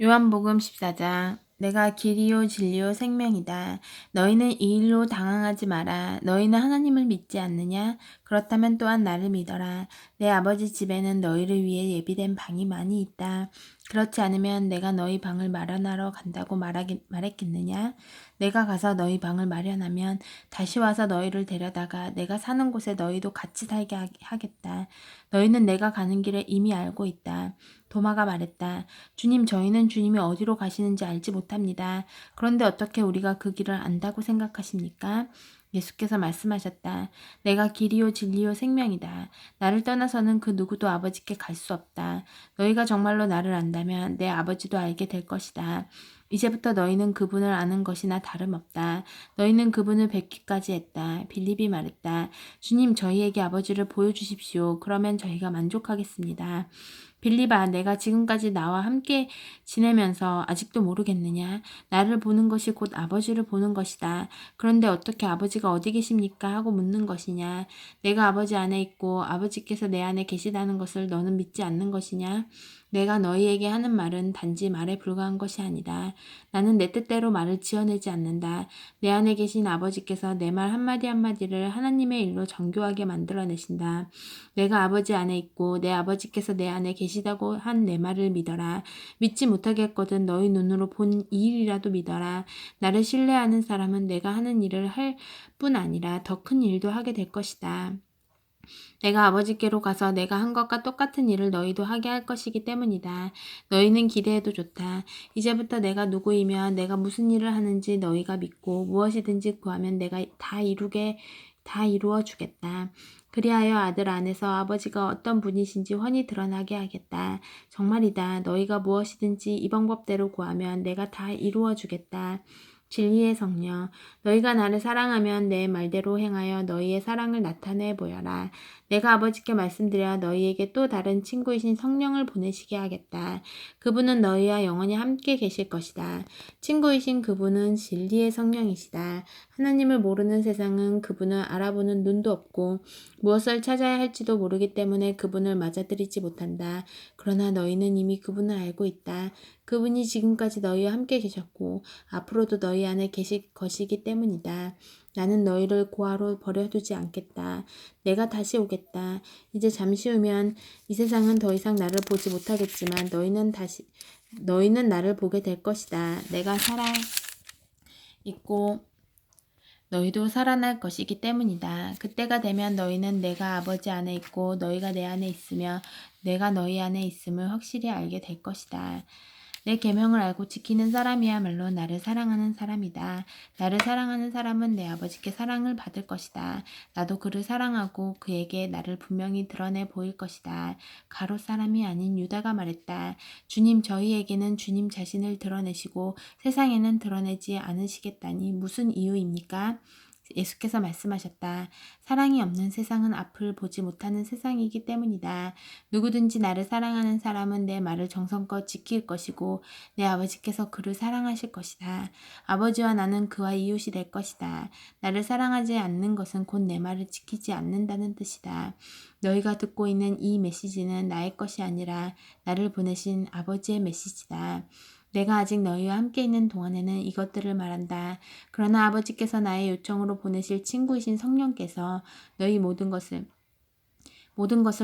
요한복음 14장. 내가 길이요 진리요 생명이다. 너희는 이 일로 당황하지 마라. 너희는 하나님을 믿지 않느냐? 그렇다면 또한 나를 믿어라. 내 아버지 집에는 너희를 위해 예비된 방이 많이 있다. 그렇지 않으면 내가 너희 방을 마련하러 간다고 말했겠느냐? 내가 가서 너희 방을 마련하면 다시 와서 너희를 데려다가 내가 사는 곳에 너희도 같이 살게 하겠다. 너희는 내가 가는 길을 이미 알고 있다. 도마가 말했다. 주님, 저희는 주님이 어디로 가시는지 알지 못합니다. 그런데 어떻게 우리가 그 길을 안다고 생각하십니까? 예수께서 말씀하셨다. 내가 길이요 진리요 생명이다. 나를 떠나서는 그 누구도 아버지께 갈 수 없다. 너희가 정말로 나를 안다면 내 아버지도 알게 될 것이다. 이제부터 너희는 그분을 아는 것이나 다름없다. 너희는 그분을 뵙기까지 했다. 빌립이 말했다. 주님, 저희에게 아버지를 보여주십시오. 그러면 저희가 만족하겠습니다. 빌립아, 내가 지금까지 나와 함께 지내면서 아직도 모르겠느냐? 나를 보는 것이 곧 아버지를 보는 것이다. 그런데 어떻게 아버지가 어디 계십니까? 하고 묻는 것이냐? 내가 아버지 안에 있고 아버지께서 내 안에 계시다는 것을 너는 믿지 않는 것이냐? 내가 너희에게 하는 말은 단지 말에 불과한 것이 아니다. 나는 내 뜻대로 말을 지어내지 않는다. 내 안에 계신 아버지께서 내 말 한마디 한마디를 하나님의 일로 정교하게 만들어내신다. 내가 아버지 안에 있고 내 아버지께서 내 안에 계시다고 한 내 말을 믿어라. 믿지 못하겠거든 너희 눈으로 본 이 일이라도 믿어라. 나를 신뢰하는 사람은 내가 하는 일을 할 뿐 아니라 더 큰 일도 하게 될 것이다. 내가 아버지께로 가서 내가 한 것과 똑같은 일을 너희도 하게 할 것이기 때문이다. 너희는 기대해도 좋다. 이제부터 내가 누구이며 내가 무슨 일을 하는지 너희가 믿고 무엇이든지 구하면 내가 다 이루어 주겠다. 그리하여 아들 안에서 아버지가 어떤 분이신지 훤히 드러나게 하겠다. 정말이다. 너희가 무엇이든지 이 방법대로 구하면 내가 다 이루어 주겠다. 진리의 성령, 너희가 나를 사랑하면 내 말대로 행하여 너희의 사랑을 나타내 보여라. 내가 아버지께 말씀드려 너희에게 또 다른 친구이신 성령을 보내시게 하겠다. 그분은 너희와 영원히 함께 계실 것이다. 친구이신 그분은 진리의 성령이시다. 하나님을 모르는 세상은 그분을 알아보는 눈도 없고 무엇을 찾아야 할지도 모르기 때문에 그분을 맞아들이지 못한다. 그러나 너희는 이미 그분을 알고 있다. 그분이 지금까지 너희와 함께 계셨고 앞으로도 너희 안에 계실 것이기 때문이다. 나는 너희를 고아로 버려두지 않겠다. 내가 다시 오겠다. 이제 잠시 후면 이 세상은 더 이상 나를 보지 못하겠지만 너희는 나를 보게 될 것이다. 내가 살아 있고 너희도 살아날 것이기 때문이다. 그때가 되면 너희는 내가 아버지 안에 있고 너희가 내 안에 있으며 내가 너희 안에 있음을 확실히 알게 될 것이다. 내 계명을 알고 지키는 사람이야말로 나를 사랑하는 사람이다. 나를 사랑하는 사람은 내 아버지께 사랑을 받을 것이다. 나도 그를 사랑하고 그에게 나를 분명히 드러내 보일 것이다. 가롯 사람이 아닌 유다가 말했다. 주님, 저희에게는 주님 자신을 드러내시고 세상에는 드러내지 않으시겠다니 무슨 이유입니까? 예수께서 말씀하셨다. 사랑이 없는 세상은 앞을 보지 못하는 세상이기 때문이다. 누구든지 나를 사랑하는 사람은 내 말을 정성껏 지킬 것이고 내 아버지께서 그를 사랑하실 것이다. 아버지와 나는 그와 이웃이 될 것이다. 나를 사랑하지 않는 것은 곧 내 말을 지키지 않는다는 뜻이다. 너희가 듣고 있는 이 메시지는 나의 것이 아니라 나를 보내신 아버지의 메시지다. 내가 아직 너희와 함께 있는 동안에는 이것들을 말한다. 그러나 아버지께서 나의 요청으로 보내실 친구이신 성령께서 너희 모든 것을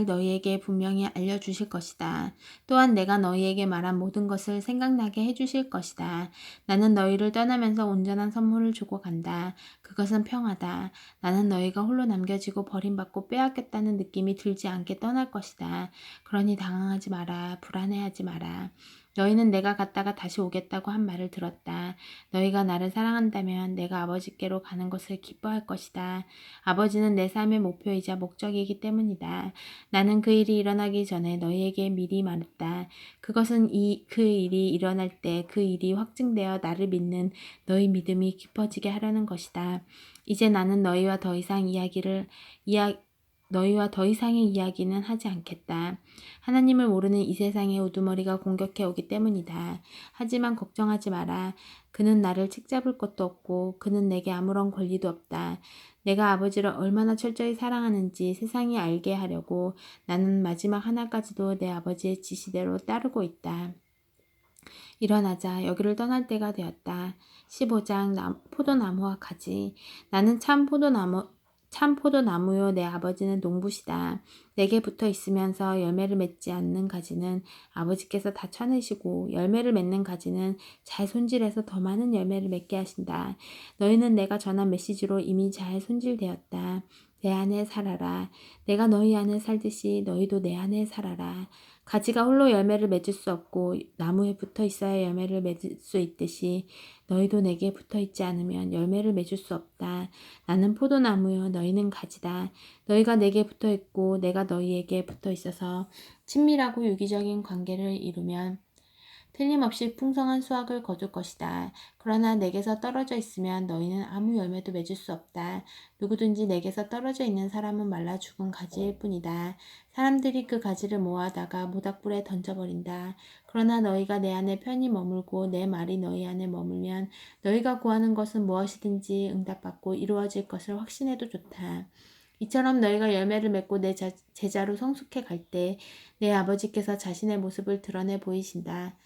너희에게 분명히 알려주실 것이다. 또한 내가 너희에게 말한 모든 것을 생각나게 해주실 것이다. 나는 너희를 떠나면서 온전한 선물을 주고 간다. 그것은 평화다. 나는 너희가 홀로 남겨지고 버림받고 빼앗겼다는 느낌이 들지 않게 떠날 것이다. 그러니 당황하지 마라. 불안해하지 마라. 너희는 내가 갔다가 다시 오겠다고 한 말을 들었다. 너희가 나를 사랑한다면 내가 아버지께로 가는 것을 기뻐할 것이다. 아버지는 내 삶의 목표이자 목적이기 때문이다. 나는 그 일이 일어나기 전에 너희에게 미리 말했다. 그것은 그 일이 일어날 때 그 일이 확증되어 나를 믿는 너희 믿음이 깊어지게 하려는 것이다. 이제 나는 너희와 더 이상의 이야기는 하지 않겠다. 하나님을 모르는 이 세상의 우두머리가 공격해 오기 때문이다. 하지만 걱정하지 마라. 그는 나를 책잡을 것도 없고 그는 내게 아무런 권리도 없다. 내가 아버지를 얼마나 철저히 사랑하는지 세상이 알게 하려고 나는 마지막 하나까지도 내 아버지의 지시대로 따르고 있다. 일어나자 여기를 떠날 때가 되었다. 15장 포도나무와 가지. 나는 참 포도나무요 내 아버지는 농부시다. 내게 붙어 있으면서 열매를 맺지 않는 가지는 아버지께서 다 쳐내시고 열매를 맺는 가지는 잘 손질해서 더 많은 열매를 맺게 하신다. 너희는 내가 전한 메시지로 이미 잘 손질되었다. 내 안에 살아라. 내가 너희 안에 살듯이 너희도 내 안에 살아라. 가지가 홀로 열매를 맺을 수 없고 나무에 붙어 있어야 열매를 맺을 수 있듯이 너희도 내게 붙어 있지 않으면 열매를 맺을 수 없다. 나는 포도나무요 너희는 가지다. 너희가 내게 붙어 있고 내가 너희에게 붙어 있어서 친밀하고 유기적인 관계를 이루면 틀림없이 풍성한 수확을 거둘 것이다. 그러나 내게서 떨어져 있으면 너희는 아무 열매도 맺을 수 없다. 누구든지 내게서 떨어져 있는 사람은 말라 죽은 가지일 뿐이다. 사람들이 그 가지를 모아다가 모닥불에 던져버린다. 그러나 너희가 내 안에 편히 머물고 내 말이 너희 안에 머물면 너희가 구하는 것은 무엇이든지 응답받고 이루어질 것을 확신해도 좋다. 이처럼 너희가 열매를 맺고 내 제자로 성숙해 갈 때 내 아버지께서 자신의 모습을 드러내 보이신다.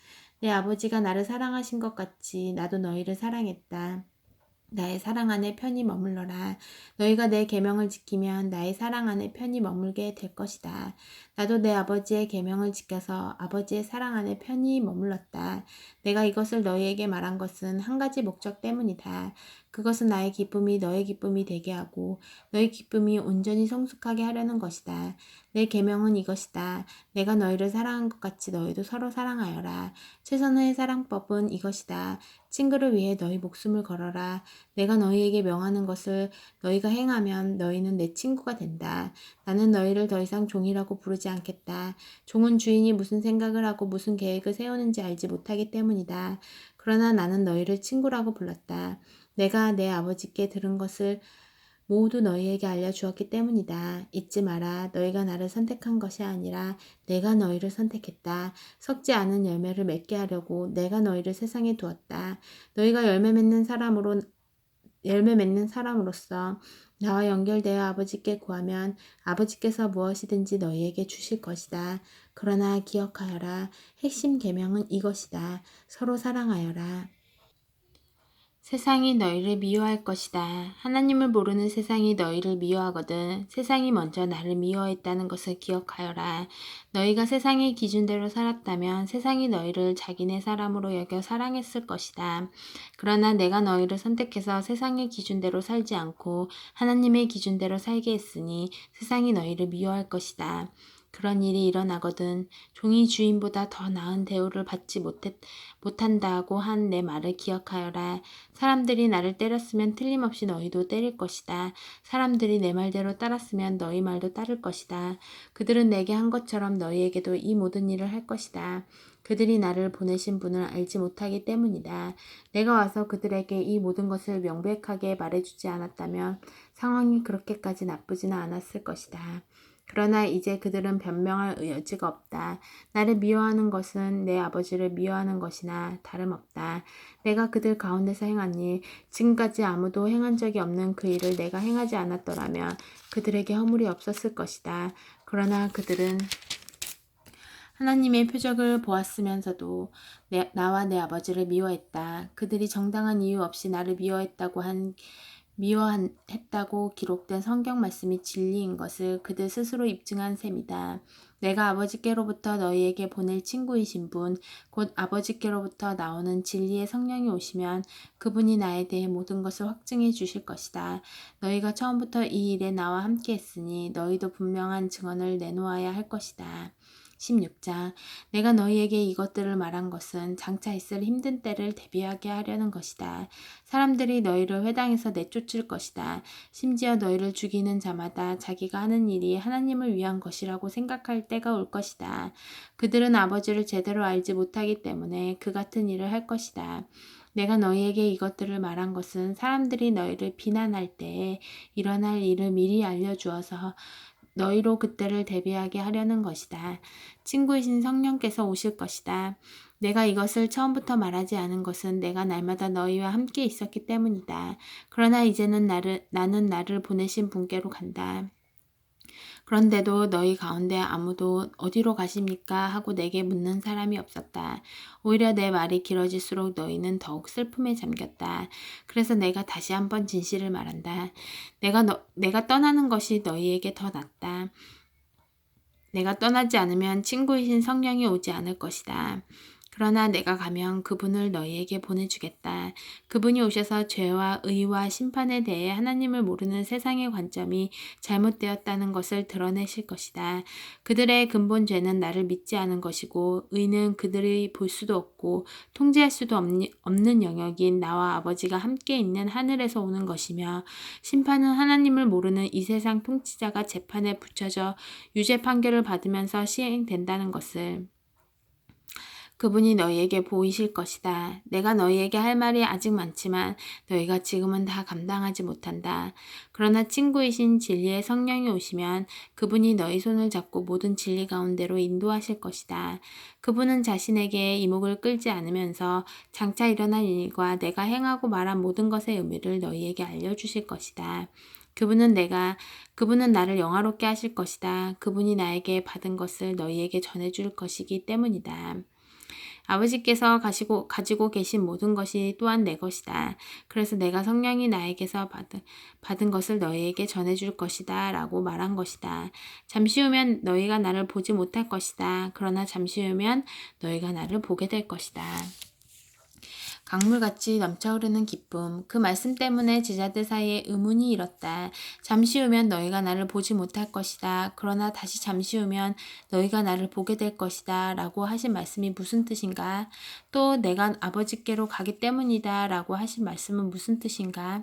내 아버지가 나를 사랑하신 것 같이 나도 너희를 사랑했다. 나의 사랑 안에 편히 머물러라. 너희가 내 계명을 지키면 나의 사랑 안에 편히 머물게 될 것이다. 나도 내 아버지의 계명을 지켜서 아버지의 사랑 안에 편히 머물렀다. 내가 이것을 너희에게 말한 것은 한 가지 목적 때문이다. 그것은 나의 기쁨이 너의 기쁨이 되게 하고 너희 기쁨이 온전히 성숙하게 하려는 것이다. 내 계명은 이것이다. 내가 너희를 사랑한 것 같이 너희도 서로 사랑하여라. 최선의 사랑법은 이것이다. 친구를 위해 너희 목숨을 걸어라. 내가 너희에게 명하는 것을 너희가 행하면 너희는 내 친구가 된다. 나는 너희를 더 이상 종이라고 부르지 않겠다. 종은 주인이 무슨 생각을 하고 무슨 계획을 세우는지 알지 못하기 때문이다. 그러나 나는 너희를 친구라고 불렀다. 내가 내 아버지께 들은 것을 모두 너희에게 알려주었기 때문이다. 잊지 마라. 너희가 나를 선택한 것이 아니라 내가 너희를 선택했다. 썩지 않은 열매를 맺게 하려고 내가 너희를 세상에 두었다. 너희가 열매 맺는 사람으로서 나와 연결되어 아버지께 구하면 아버지께서 무엇이든지 너희에게 주실 것이다. 그러나 기억하여라. 핵심 계명은 이것이다. 서로 사랑하여라. 세상이 너희를 미워할 것이다. 하나님을 모르는 세상이 너희를 미워하거든 세상이 먼저 나를 미워했다는 것을 기억하여라. 너희가 세상의 기준대로 살았다면 세상이 너희를 자기네 사람으로 여겨 사랑했을 것이다. 그러나 내가 너희를 선택해서 세상의 기준대로 살지 않고 하나님의 기준대로 살게 했으니 세상이 너희를 미워할 것이다. 그런 일이 일어나거든 종이 주인보다 더 나은 대우를 받지 못한다고 한 내 말을 기억하여라. 사람들이 나를 때렸으면 틀림없이 너희도 때릴 것이다. 사람들이 내 말대로 따랐으면 너희 말도 따를 것이다. 그들은 내게 한 것처럼 너희에게도 이 모든 일을 할 것이다. 그들이 나를 보내신 분을 알지 못하기 때문이다. 내가 와서 그들에게 이 모든 것을 명백하게 말해주지 않았다면 상황이 그렇게까지 나쁘지는 않았을 것이다. 그러나 이제 그들은 변명할 여지가 없다. 나를 미워하는 것은 내 아버지를 미워하는 것이나 다름없다. 내가 그들 가운데서 행한 일, 지금까지 아무도 행한 적이 없는 그 일을 내가 행하지 않았더라면 그들에게 허물이 없었을 것이다. 그러나 그들은 하나님의 표적을 보았으면서도 나와 내 아버지를 미워했다. 그들이 정당한 이유 없이 나를 미워했다고 기록된 성경 말씀이 진리인 것을 그들 스스로 입증한 셈이다. 내가 아버지께로부터 너희에게 보낼 친구이신 분, 곧 아버지께로부터 나오는 진리의 성령이 오시면 그분이 나에 대해 모든 것을 확증해 주실 것이다. 너희가 처음부터 이 일에 나와 함께 했으니 너희도 분명한 증언을 내놓아야 할 것이다. 16장 내가 너희에게 이것들을 말한 것은 장차 있을 힘든 때를 대비하게 하려는 것이다. 사람들이 너희를 회당에서 내쫓을 것이다. 심지어 너희를 죽이는 자마다 자기가 하는 일이 하나님을 위한 것이라고 생각할 때가 올 것이다. 그들은 아버지를 제대로 알지 못하기 때문에 그 같은 일을 할 것이다. 내가 너희에게 이것들을 말한 것은 사람들이 너희를 비난할 때에 일어날 일을 미리 알려주어서 너희로 그때를 대비하게 하려는 것이다. 친구이신 성령께서 오실 것이다. 내가 이것을 처음부터 말하지 않은 것은 내가 날마다 너희와 함께 있었기 때문이다. 그러나 이제는 나는 나를 보내신 분께로 간다. 그런데도 너희 가운데 아무도 어디로 가십니까? 하고 내게 묻는 사람이 없었다. 오히려 내 말이 길어질수록 너희는 더욱 슬픔에 잠겼다. 그래서 내가 다시 한번 진실을 말한다. 내가 떠나는 것이 너희에게 더 낫다. 내가 떠나지 않으면 친구이신 성령이 오지 않을 것이다. 그러나 내가 가면 그분을 너희에게 보내주겠다. 그분이 오셔서 죄와 의와 심판에 대해 하나님을 모르는 세상의 관점이 잘못되었다는 것을 드러내실 것이다. 그들의 근본 죄는 나를 믿지 않은 것이고 의는 그들이 볼 수도 없고 통제할 수도 없는 영역인 나와 아버지가 함께 있는 하늘에서 오는 것이며 심판은 하나님을 모르는 이 세상 통치자가 재판에 붙여져 유죄 판결을 받으면서 시행된다는 것을 그분이 너희에게 보이실 것이다. 내가 너희에게 할 말이 아직 많지만 너희가 지금은 다 감당하지 못한다. 그러나 친구이신 진리의 성령이 오시면 그분이 너희 손을 잡고 모든 진리 가운데로 인도하실 것이다. 그분은 자신에게 이목을 끌지 않으면서 장차 일어날 일과 내가 행하고 말한 모든 것의 의미를 너희에게 알려주실 것이다. 그분은 나를 영화롭게 하실 것이다. 그분이 나에게 받은 것을 너희에게 전해줄 것이기 때문이다. 아버지께서 가지고 계신 모든 것이 또한 내 것이다. 그래서 내가 성령이 나에게서 받은 것을 너희에게 전해줄 것이다. 라고 말한 것이다. 잠시 후면 너희가 나를 보지 못할 것이다. 그러나 잠시 후면 너희가 나를 보게 될 것이다. 강물같이 넘쳐흐르는 기쁨. 그 말씀 때문에 제자들 사이에 의문이 일었다. 잠시 후면 너희가 나를 보지 못할 것이다. 그러나 다시 잠시 후면 너희가 나를 보게 될 것이다. 라고 하신 말씀이 무슨 뜻인가? 또 내가 아버지께로 가기 때문이다. 라고 하신 말씀은 무슨 뜻인가?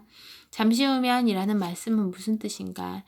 잠시 후면이라는 말씀은 무슨 뜻인가?